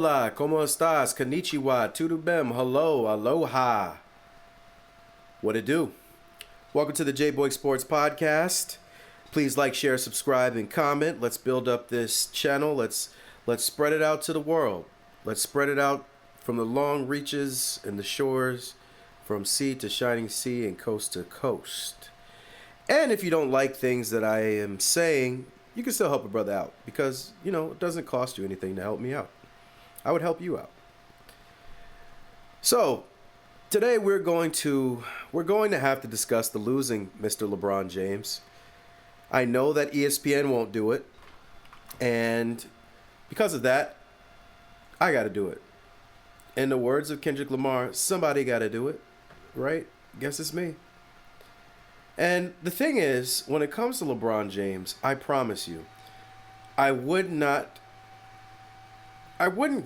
Hola, ¿cómo estás? Konnichiwa, tudubem, hello, aloha. What it do? Welcome to the J-Boy Sports Podcast. Please like, share, subscribe, and comment. Let's build up this channel. Let's spread it out to the world. Let's spread it out from the long reaches and the shores, from sea to shining sea and coast to coast. And if you don't like things that I am saying, you can still help a brother out because, it doesn't cost you anything to help me out. I would help you out. So, today we're going to have to discuss the losing Mr. LeBron James. I know that ESPN won't do it, and because of that, I got to do it. In the words of Kendrick Lamar, somebody got to do it, right? Guess it's me. And the thing is, when it comes to LeBron James, I promise you, I wouldn't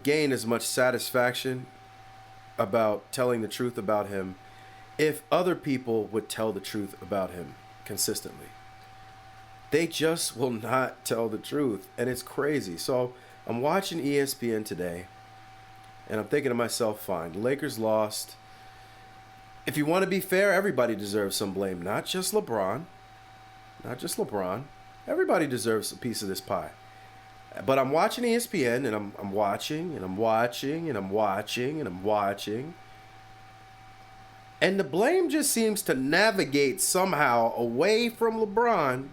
gain as much satisfaction about telling the truth about him if other people would tell the truth about him consistently. They just will not tell the truth, and it's crazy. So I'm watching ESPN today, and I'm thinking to myself, fine, the Lakers lost. If you want to be fair, everybody deserves some blame, not just LeBron. Not just LeBron. Everybody deserves a piece of this pie. But I'm watching ESPN, and I'm watching, and I'm watching, and I'm watching, and I'm watching. And the blame just seems to navigate somehow away from LeBron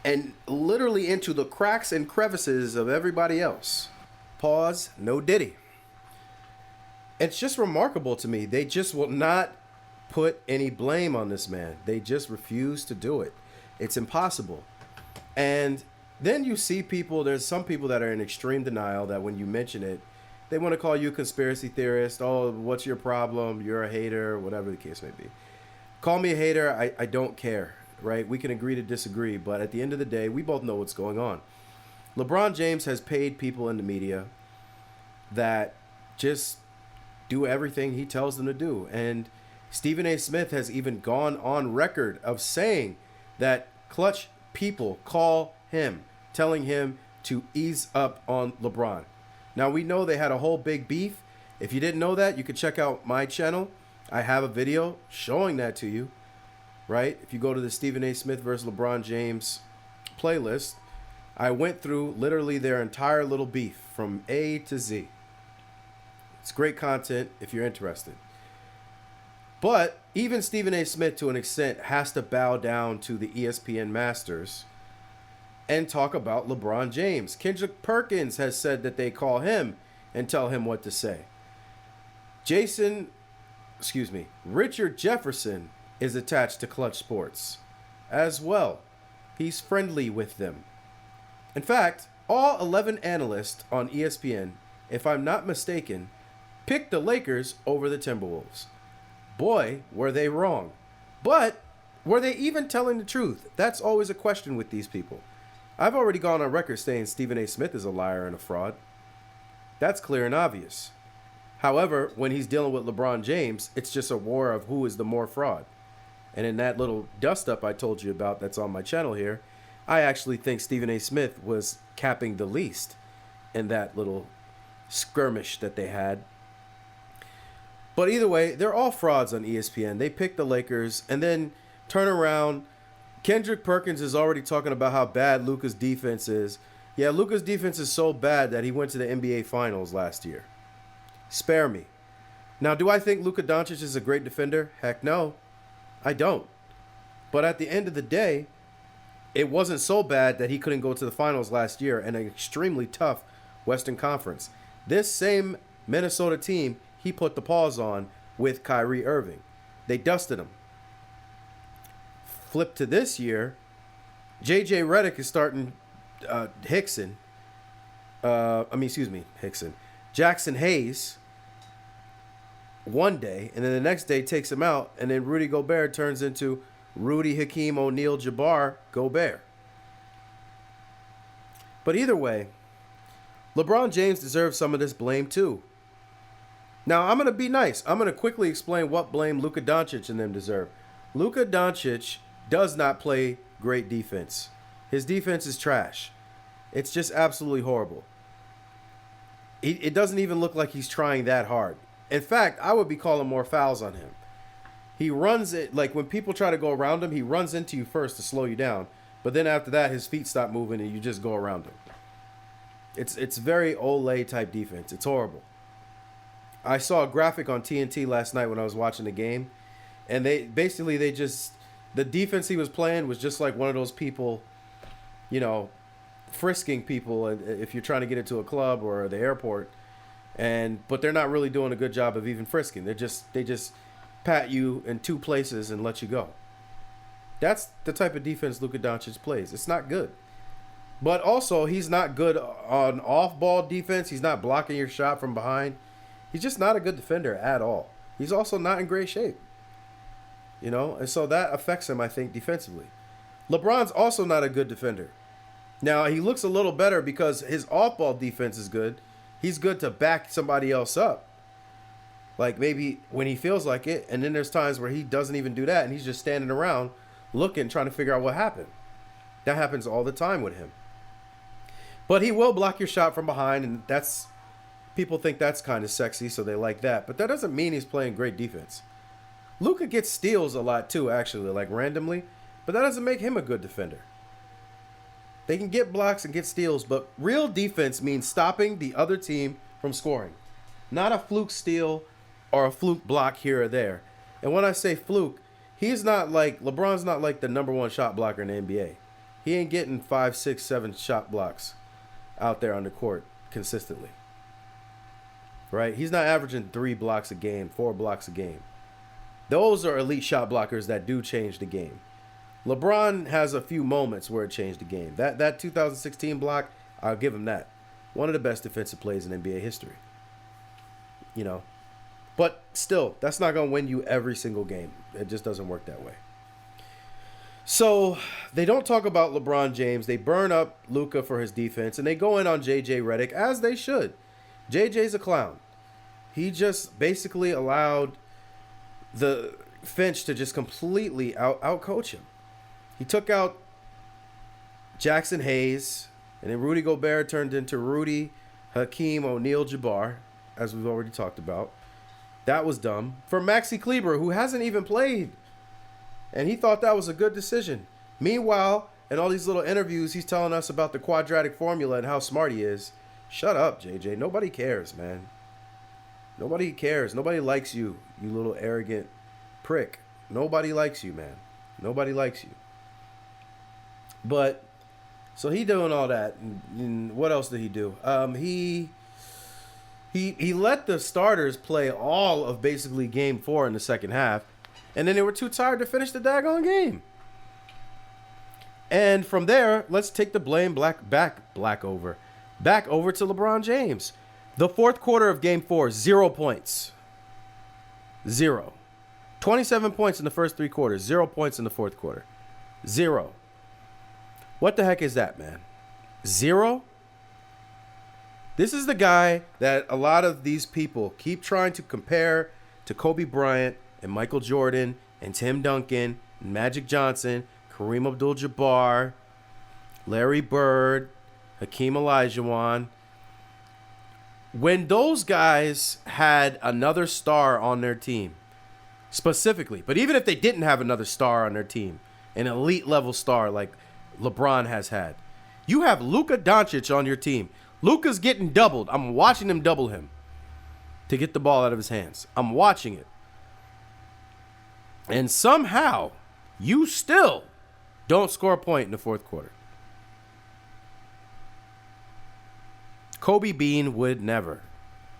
and literally into the cracks and crevices of everybody else. Pause, no diddy. It's just remarkable to me. They just will not put any blame on this man. They just refuse to do it. It's impossible. And then you see there's some people that are in extreme denial that when you mention it, they want to call you a conspiracy theorist. Oh, what's your problem? You're a hater, whatever the case may be. Call me a hater. I don't care, right? We can agree to disagree. But at the end of the day, we both know what's going on. LeBron James has paid people in the media that just do everything he tells them to do. And Stephen A. Smith has even gone on record of saying that clutch people call him, telling him to ease up on LeBron. Now, we know they had a whole big beef. If you didn't know that, you can check out my channel. I have a video showing that to you, right? If you go to the Stephen A. Smith versus LeBron James playlist, I went through literally their entire little beef from A to Z. It's great content if you're interested. But even Stephen A. Smith, to an extent, has to bow down to the ESPN masters and talk about LeBron James. Kendrick Perkins has said that they call him and tell him what to say. Richard Jefferson is attached to Clutch Sports as well. He's friendly with them. In fact, all 11 analysts on ESPN, if I'm not mistaken, picked the Lakers over the Timberwolves. Boy, were they wrong. But were they even telling the truth? That's always a question with these people. I've already gone on record saying Stephen A. Smith is a liar and a fraud. That's clear and obvious. However, when he's dealing with LeBron James, it's just a war of who is the more fraud. And in that little dust-up I told you about that's on my channel here, I actually think Stephen A. Smith was capping the least in that little skirmish that they had. But either way, they're all frauds on ESPN. They pick the Lakers and then turn around. Kendrick Perkins is already talking about how bad Luka's defense is. Yeah, Luka's defense is so bad that he went to the NBA Finals last year. Spare me. Now, do I think Luka Doncic is a great defender? Heck no, I don't. But at the end of the day, it wasn't so bad that he couldn't go to the finals last year in an extremely tough Western Conference. This same Minnesota team, he put the pause on with Kyrie Irving. They dusted him. Flip to this year, J.J. Redick is starting Jackson Hayes one day, and then the next day takes him out, and then Rudy Gobert turns into Rudy Hakeem O'Neal Jabbar Gobert. But either way, LeBron James deserves some of this blame too. Now, I'm going to be nice. I'm going to quickly explain what blame Luka Doncic and them deserve. Luka Doncic does not play great defense. His defense is trash. It's just absolutely horrible. it doesn't even look like he's trying that hard. In fact, I would be calling more fouls on him. He runs it like when people try to go around him, he runs into you first to slow you down. But then after that, his feet stop moving and you just go around him. It's very Olay type defense. It's horrible. I saw a graphic on TNT last night when I was watching the game, and they just the defense he was playing was just like one of those people, you know, frisking people if you're trying to get into a club or the airport, but they're not really doing a good job of even frisking. They just pat you in two places and let you go. That's the type of defense Luka Doncic plays. It's not good. But also, he's not good on off-ball defense. He's not blocking your shot from behind. He's just not a good defender at all. He's also not in great shape. You know, and so that affects him, I think, defensively. LeBron's also not a good defender. Now, he looks a little better because his off-ball defense is good. He's good to back somebody else up. Like maybe when he feels like it, and then there's times where he doesn't even do that, and he's just standing around looking, trying to figure out what happened. That happens all the time with him. But he will block your shot from behind, and people think that's kind of sexy, so they like that. But that doesn't mean he's playing great defense. Luka gets steals a lot too, actually, like randomly, but that doesn't make him a good defender. They can get blocks and get steals, but real defense means stopping the other team from scoring. Not a fluke steal or a fluke block here or there. And when I say fluke, LeBron's not like the number one shot blocker in the NBA. He ain't getting 5, 6, 7 shot blocks out there on the court consistently. Right? He's not averaging 3 blocks a game, 4 blocks a game. Those are elite shot blockers that do change the game. LeBron has a few moments where it changed the game. That 2016 block, I'll give him that. One of the best defensive plays in NBA history. You know. But still, that's not going to win you every single game. It just doesn't work that way. So they don't talk about LeBron James. They burn up Luka for his defense, and they go in on J.J. Redick, as they should. J.J.'s a clown. He just basically allowed the Finch to just completely outcoach him. He took out Jackson Hayes, and then Rudy Gobert turned into Rudy Hakeem O'Neal-Jabbar, as we've already talked about. That was dumb. For Maxi Kleber, who hasn't even played. And he thought that was a good decision. Meanwhile, in all these little interviews, he's telling us about the quadratic formula and how smart he is. Shut up, JJ. Nobody cares, man. Nobody cares. Nobody likes you, you little arrogant prick. Nobody likes you, man. Nobody likes you. But, so he doing all that. And what else did he do? He let the starters play all of basically game 4 in the second half. And then they were too tired to finish the daggone game. And from there, let's take the blame back over to LeBron James. The fourth quarter of game 4, 0 points. 0. 27 points in the first 3 quarters, 0 points in the fourth quarter. 0. What the heck is that, man? 0? This is the guy that a lot of these people keep trying to compare to Kobe Bryant and Michael Jordan and Tim Duncan and Magic Johnson, Kareem Abdul-Jabbar, Larry Bird, Hakeem Olajuwon. When those guys had another star on their team, specifically, but even if they didn't have another star on their team, an elite level star like LeBron has had, you have Luka Doncic on your team. Luka's getting doubled. I'm watching him double him to get the ball out of his hands. I'm watching it. And somehow, you still don't score a point in the fourth quarter. Kobe Bean would never.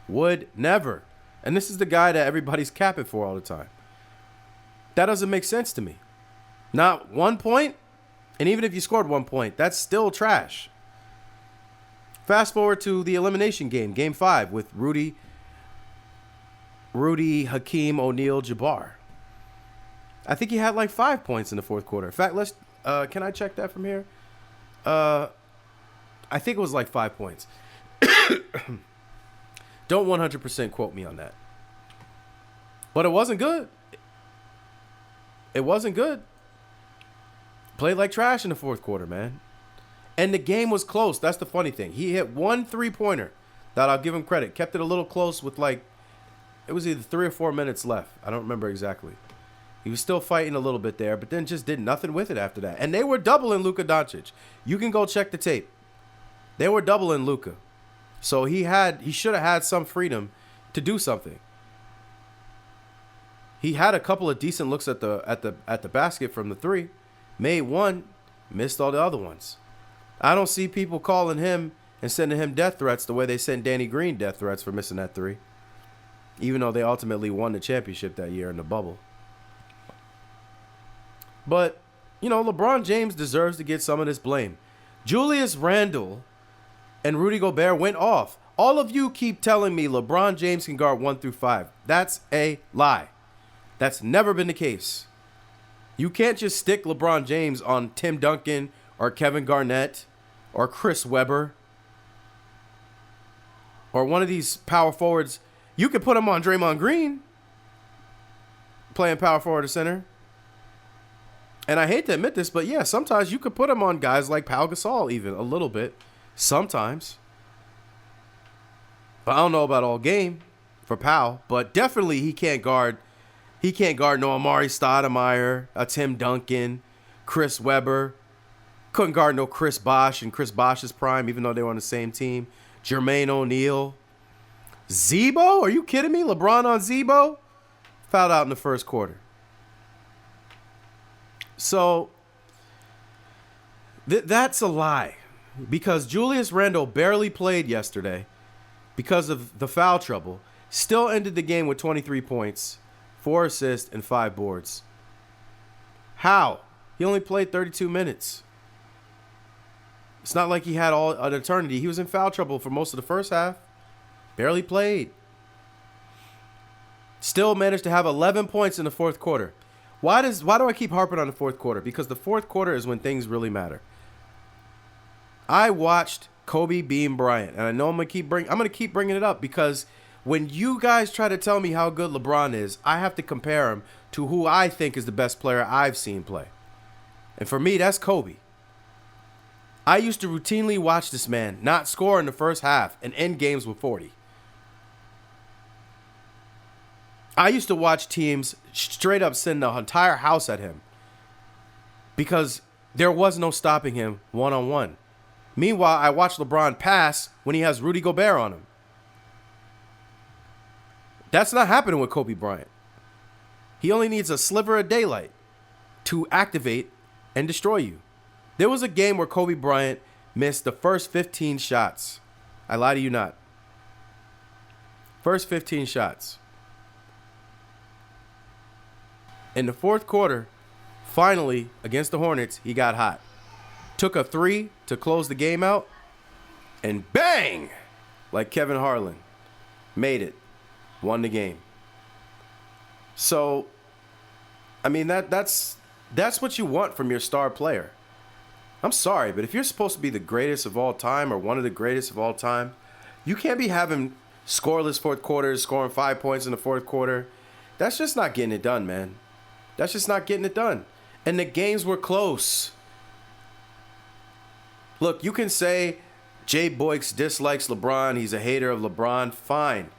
Would never. And this is the guy that everybody's capping for all the time. That doesn't make sense to me. Not 1 point, and even if you scored 1 point, that's still trash. Fast forward to the elimination game, game 5, with Rudy Hakeem O'Neal-Jabbar. I think he had like 5 points in the fourth quarter. In fact, can I check that from here? I think it was like 5 points. Don't 100% quote me on that. But it wasn't good. It wasn't good. Played like trash in the fourth quarter, man. And the game was close. That's the funny thing. He hit 1 3-pointer. That I'll give him credit. Kept it a little close with it was either 3 or 4 minutes left. I don't remember exactly. He was still fighting a little bit there, but then just did nothing with it after that. And they were doubling Luka Doncic. You can go check the tape. They were doubling Luka. So he should have had some freedom to do something. He had a couple of decent looks at the basket from the three. Made one, missed all the other ones. I don't see people calling him and sending him death threats the way they sent Danny Green death threats for missing that three. Even though they ultimately won the championship that year in the bubble. But, LeBron James deserves to get some of this blame. Julius Randle and Rudy Gobert went off. All of you keep telling me LeBron James can guard 1 through 5. That's a lie. That's never been the case. You can't just stick LeBron James on Tim Duncan or Kevin Garnett or Chris Webber or one of these power forwards. You can put him on Draymond Green playing power forward or center. And I hate to admit this, but yeah, sometimes you could put him on guys like Pau Gasol even a little bit. Sometimes. But I don't know about all game for Pau, but definitely he can't guard no Amari Stoudemire, a Tim Duncan, Chris Webber. Couldn't guard no Chris Bosh in Chris Bosh's prime, even though they were on the same team. Jermaine O'Neal. Zebo? Are you kidding me? LeBron on Zebo? Fouled out in the first quarter. So, that's a lie. Because Julius Randle barely played yesterday because of the foul trouble. Still ended the game with 23 points, 4 assists, and 5 boards. How? He only played 32 minutes. It's not like he had all an eternity. He was in foul trouble for most of the first half. Barely played. Still managed to have 11 points in the fourth quarter. Why do I keep harping on the fourth quarter? Because the fourth quarter is when things really matter. I watched Kobe Bean Bryant, and I know I'm gonna keep bringing it up because when you guys try to tell me how good LeBron is, I have to compare him to who I think is the best player I've seen play. And for me, that's Kobe. I used to routinely watch this man not score in the first half and end games with 40. I used to watch teams straight up send the entire house at him because there was no stopping him one-on-one. Meanwhile, I watch LeBron pass when he has Rudy Gobert on him. That's not happening with Kobe Bryant. He only needs a sliver of daylight to activate and destroy you. There was a game where Kobe Bryant missed the first 15 shots. I lie to you not. First 15 shots. In the fourth quarter, finally, against the Hornets, he got hot. Took a 3 to close the game out, and bang! Like Kevin Harlan. Made it. Won the game. So, I mean, that's what you want from your star player. I'm sorry, but if you're supposed to be the greatest of all time or one of the greatest of all time, you can't be having scoreless fourth quarters, scoring 5 points in the fourth quarter. That's just not getting it done, man. That's just not getting it done. And the games were close. Look, you can say Jay Boyks dislikes LeBron. He's a hater of LeBron. Fine.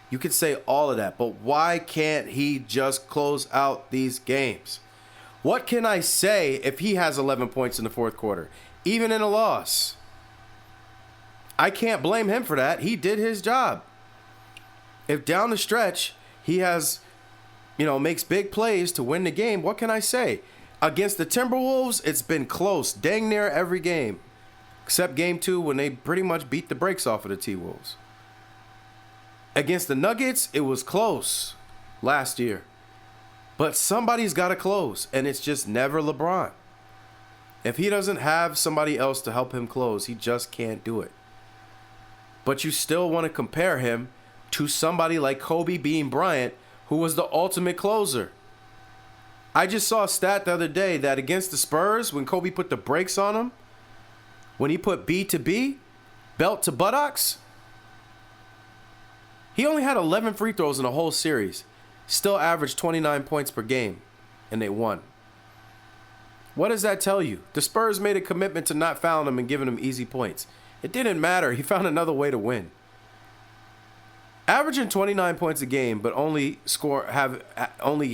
You can say all of that. But why can't he just close out these games? What can I say if he has 11 points in the fourth quarter, even in a loss? I can't blame him for that. He did his job. If down the stretch he has, makes big plays to win the game, what can I say? Against the Timberwolves, it's been close, dang near every game. Except game 2 when they pretty much beat the brakes off of the T-Wolves. Against the Nuggets, it was close last year. But somebody's got to close, and it's just never LeBron. If he doesn't have somebody else to help him close, he just can't do it. But you still want to compare him to somebody like Kobe Bean Bryant, who was the ultimate closer. I just saw a stat the other day that against the Spurs, when Kobe put the brakes on him, when he put B to B, belt to buttocks, he only had 11 free throws in the whole series. Still averaged 29 points per game, and they won. What does that tell you? The Spurs made a commitment to not fouling him and giving him easy points. It didn't matter. He found another way to win. Averaging 29 points a game, but only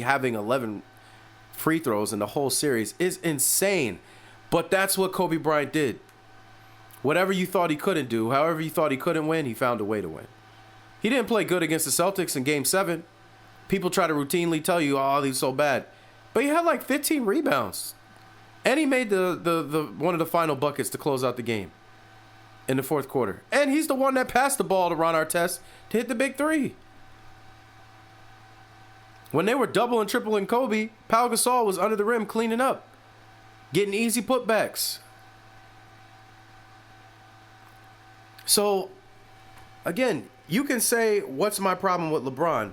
having 11 free throws in the whole series is insane. But that's what Kobe Bryant did. Whatever you thought he couldn't do, however you thought he couldn't win, he found a way to win. He didn't play good against the Celtics in Game 7. People try to routinely tell you, oh, he's so bad. But he had like 15 rebounds. And he made the one of the final buckets to close out the game in the fourth quarter. And he's the one that passed the ball to Ron Artest to hit the big three. When they were double and tripling Kobe, Pau Gasol was under the rim cleaning up, getting easy putbacks. So, again, you can say, what's my problem with LeBron?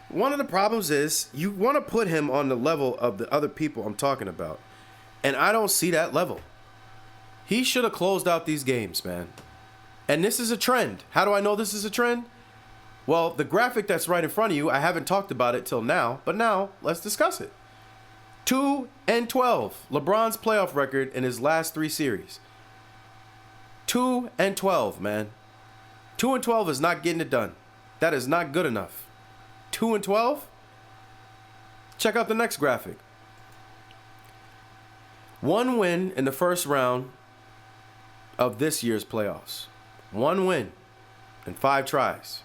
One of the problems is you want to put him on the level of the other people I'm talking about. And I don't see that level. He should have closed out these games, man. And this is a trend. How do I know this is a trend? Well, the graphic that's right in front of you, I haven't talked about it till now, but now let's discuss it. 2-12, LeBron's playoff record in his last 3 series. 2-12, man. 2-12 is not getting it done. That is not good enough. 2-12? Check out the next graphic. 1 win in the first round of this year's playoffs. 1 win in 5 tries.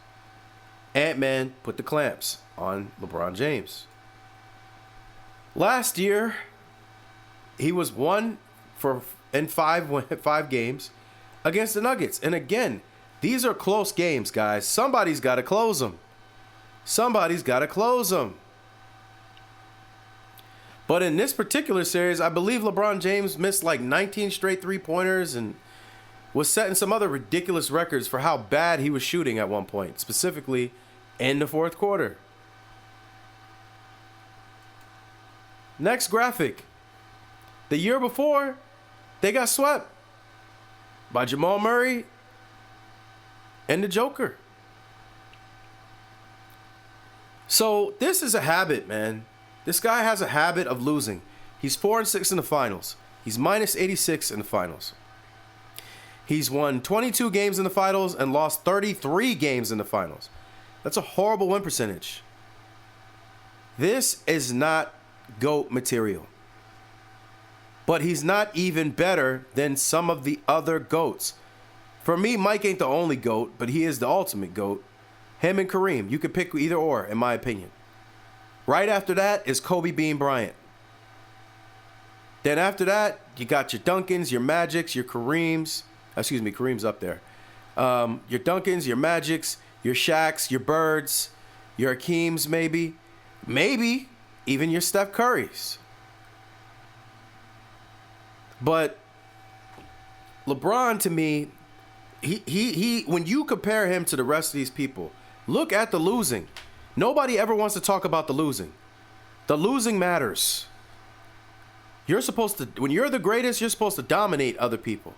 Ant-Man put the clamps on LeBron James. Last year, he was 1 in 5 games against the Nuggets. And again, these are close games, guys. Somebody's got to close them. Somebody's got to close them. But in this particular series, I believe LeBron James missed like 19 straight three-pointers and was setting some other ridiculous records for how bad he was shooting at one point, specifically in the fourth quarter. Next graphic. The year before, they got swept by Jamal Murray and the Joker. So this is a habit, man. This guy has a habit of losing. He's 4-6 in the finals. He's minus 86 in the finals. He's won 22 games in the finals and lost 33 games in the finals. That's a horrible win percentage. This is not GOAT material. But he's not even better than some of the other GOATs. For me, Mike ain't the only GOAT, but he is the ultimate GOAT. Him and Kareem. You could pick either or, in my opinion. Right after that is Kobe Bean Bryant. Then after that, you got your Duncans, your Magics, your Kareems. Excuse me, Kareem's up there. Your Duncans, your Magics, your Shaqs, your Birds, your Hakeems maybe. Maybe even your Steph Currys. But LeBron, to me, he when you compare him to the rest of these people, look at the losing. Nobody ever wants to talk about the losing. The losing matters. You're supposed to, when you're the greatest, you're supposed to dominate other people.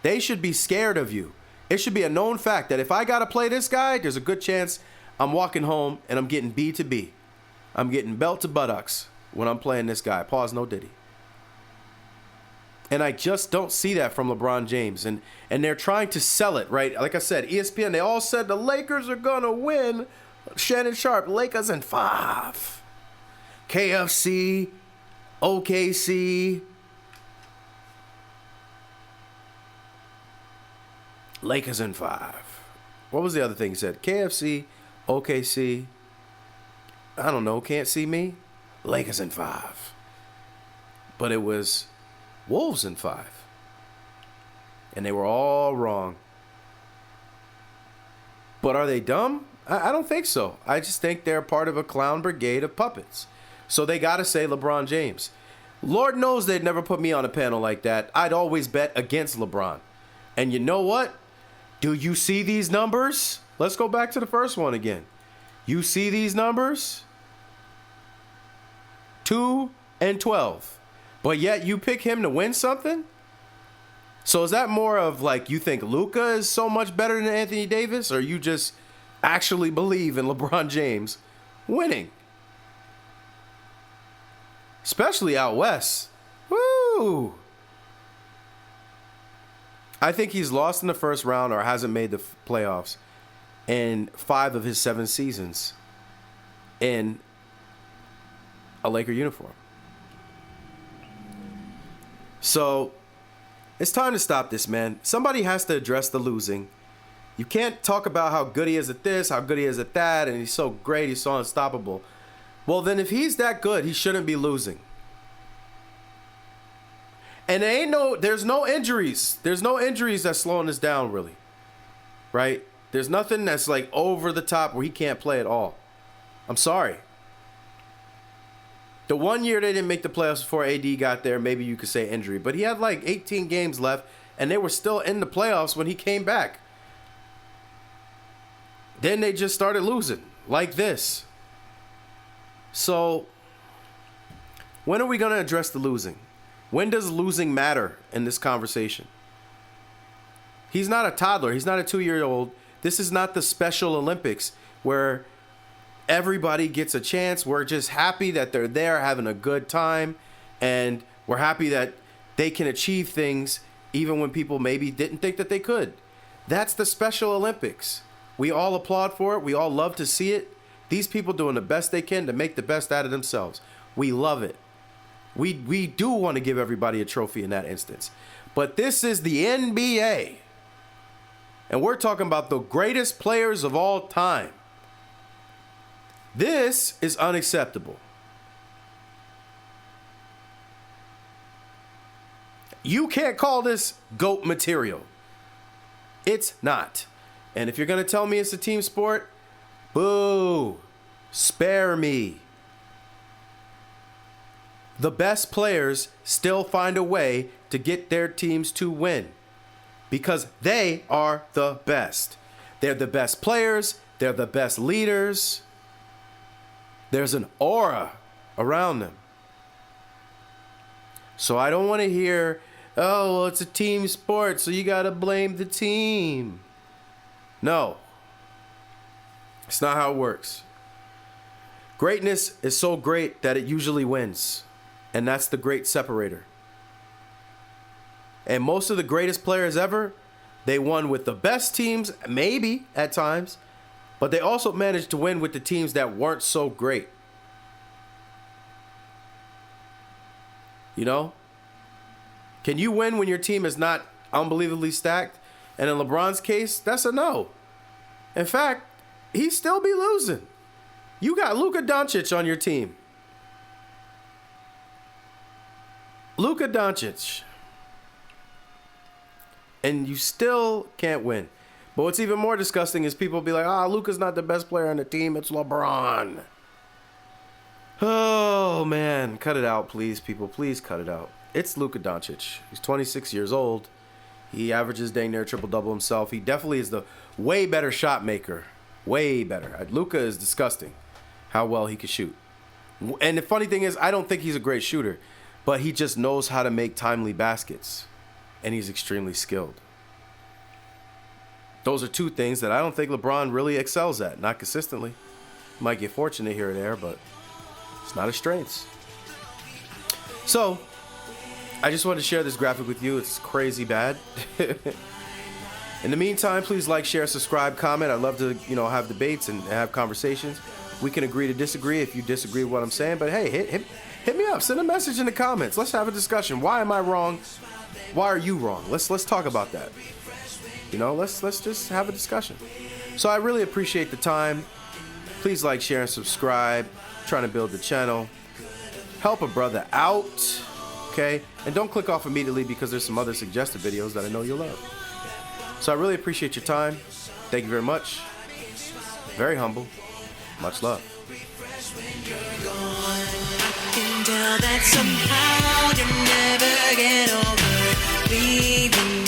They should be scared of you. It should be a known fact that if I got to play this guy, there's a good chance I'm walking home and I'm getting B to B. I'm getting belt to buttocks when I'm playing this guy. Pause, no diddy. And I just don't see that from LeBron James. And they're trying to sell it, right? Like I said, ESPN, they all said the Lakers are going to win. Shannon Sharp, Lakers in 5. KFC, OKC. Lakers in 5. What was the other thing he said? KFC, OKC. I don't know. Can't see me. Lakers in 5. But it was Wolves in 5. And they were all wrong. But are they dumb? I don't think so. I just think they're part of a clown brigade of puppets. So they got to say LeBron James. Lord knows they'd never put me on a panel like that. I'd always bet against LeBron. And you know what? Do you see these numbers? Let's go back to the first one again. You see these numbers? 2-12. But yet you pick him to win something? So is that more of like you think Luka is so much better than Anthony Davis, or you just actually believe in LeBron James winning? Especially out west. Woo! I think he's lost in the first round or hasn't made the playoffs in 5 of his 7 seasons in a Laker uniform. So it's time to stop this, man. Somebody has to address the losing. You can't talk about how good he is at this, how good he is at that, and he's so great, he's so unstoppable. Well, then if he's that good, he shouldn't be losing. And there's no injuries. There's no injuries that's slowing us down, really. Right? There's nothing that's like over the top where he can't play at all. I'm sorry. The 1 year they didn't make the playoffs before AD got there, maybe you could say injury. But he had like 18 games left, and they were still in the playoffs when he came back. Then they just started losing like this. So when are we going to address the losing? When does losing matter in this conversation? He's not a toddler. He's not a 2-year-old. This is not the Special Olympics where everybody gets a chance. We're just happy that they're there having a good time. And we're happy that they can achieve things even when people maybe didn't think that they could. That's the Special Olympics. We all applaud for it. We all love to see it. These people doing the best they can to make the best out of themselves. We love it. We do want to give everybody a trophy in that instance. But this is the NBA. And we're talking about the greatest players of all time. This is unacceptable. You can't call this GOAT material. It's not. And if you're going to tell me it's a team sport, boo. Spare me. The best players still find a way to get their teams to win because they are the best. They're the best players. They're the best leaders. There's an aura around them. So I don't want to hear, oh, well, it's a team sport, so you got to blame the team. No. It's not how it works. Greatness is so great that it usually wins. And that's the great separator. And most of the greatest players ever, they won with the best teams, maybe at times, but they also managed to win with the teams that weren't so great. You know? Can you win when your team is not unbelievably stacked? And in LeBron's case, that's a no. In fact, he'd still be losing. You got Luka Doncic on your team. Luka Doncic. And you still can't win. But what's even more disgusting is people be like, Luka's not the best player on the team. It's LeBron. Oh, man. Cut it out, please, people. Please cut it out. It's Luka Doncic. He's 26 years old. He averages dang near triple-double himself. He definitely is the way better shot maker. Way better. Luka is disgusting how well he can shoot. And the funny thing is, I don't think he's a great shooter. But he just knows how to make timely baskets. And he's extremely skilled. Those are two things that I don't think LeBron really excels at. Not consistently. Might get fortunate here or there, but it's not his strengths. So, I just wanted to share this graphic with you. It's crazy bad. In the meantime, please like, share, subscribe, comment. I'd love to, have debates and have conversations. We can agree to disagree if you disagree with what I'm saying. But hey, hit me up. Send a message in the comments. Let's have a discussion. Why am I wrong? Why are you wrong? Let's talk about that. Let's just have a discussion. So I really appreciate the time. Please like, share, and subscribe. I'm trying to build the channel. Help a brother out. Okay? And don't click off immediately because there's some other suggested videos that I know you'll love. So I really appreciate your time. Thank you very much. Very humble. Much love. That somehow you never get over leaving